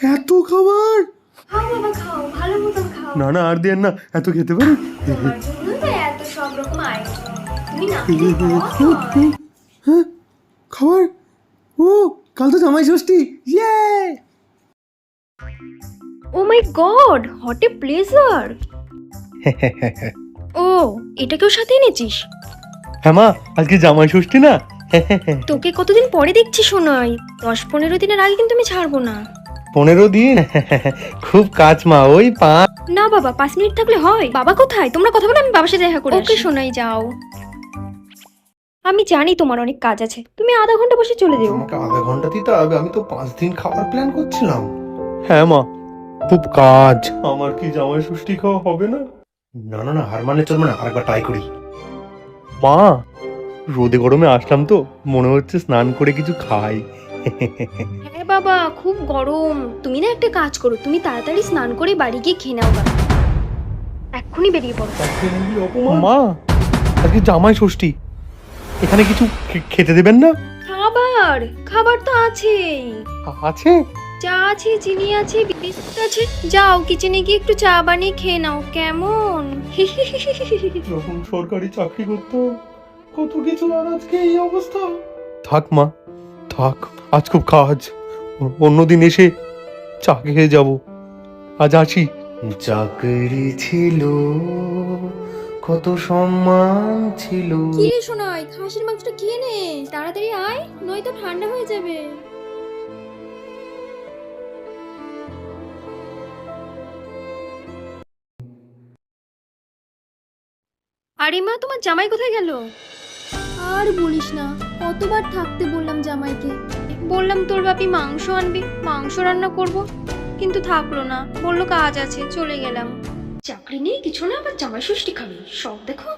এত খাবার! খাও বাবা খাও, ভালো মতন খাও। না না, আর দেন না, এত খেতে পারি? তোমার জন্য তো এত সব রকম আয়োজন। তুমি না খেলে খাওয়া হয়। হ্যাঁ, খাবার? ও, কাল তো জামাই ষষ্ঠী। ইয়ে! ও মাই গড, হোয়াট এ প্লেজার। ও, এটাকেও সাথে এনেছিস? হ্যাঁ মা, আজকে জামাই ষষ্ঠী না। তোকে কতদিন পরে দেখছি শোনাই। 10-15 দিনের আগে কিন্তু আমি ছাড়বো না। 15 দিন? খুব কাজ মা, ওই 5। না বাবা, 5 মিনিট থাকলে হয়। বাবা কোথায়? তোমরা কথা বলো, আমি বাবার সাথে দেখা করে ওকে শোনাই যাও। আমি জানি তোমার অনেক কাজ আছে, তুমি আধা ঘন্টা বসে চলে যেও। আমাকে আধা ঘন্টা দিতে হবে, আমি তো 5 দিন খাবার প্ল্যান করছিলাম। হ্যাঁ মা, খুব কাজ। আমার কি জামাই ষষ্ঠী খাওয়া হবে না? না না না, হার মানে চলবে না, আরেকবার ট্রাই করি। মা, রোদে গরমে আসলাম তো, মনে হচ্ছে স্নান করে কিছু খাই। হ্যাঁ বাবা, খুব গরম। তুমি না একটা কাজ করো, তুমি তাড়াতাড়ি স্নান করে বাড়ি গিয়ে খেয়ে নাও বাবা। এক্ষুনি বেরিয়ে পড়ো। মা, আজকে জামাই ষষ্ঠী, এখানে কিছু খেতে দেবেন না? খাবার খাবার তো আছেই। আছে? চা আছে, চিনি আছে, বিস্কুট আছে। যাও কিচেনে গিয়ে একটু চা বানিয়ে খেয়ে নাও, কেমন? যখন সরকারি চাকরি করতাম কত কিছু, আর আজকে এই অবস্থা। থাক মা, থাক, আজ খুব কাজ। অন্যদিন এসে চা খেয়ে যাব, আজ আসি। চাকরি ছিল, কত সম্মান ছিল। কি রে শোনাই, খাসির মাংসটা খেয়ে নে, তাড়াতাড়ি আয়, নয়তো ঠান্ডা হয়ে যাবে। আরে মা, তোমার জামাই কোথায় গেল? আর বলিস না, কতবার থাকতে বললাম জামাইকে। বললাম তোর বাপি মাংস আনবি, মাংস রান্না করব, কিন্তু থাকলো না, বললো কাজ আছে, চলে গেলাম। চাকরি নেই কিছু না, আবার জামাই ষষ্ঠী খাবি, সব দেখো।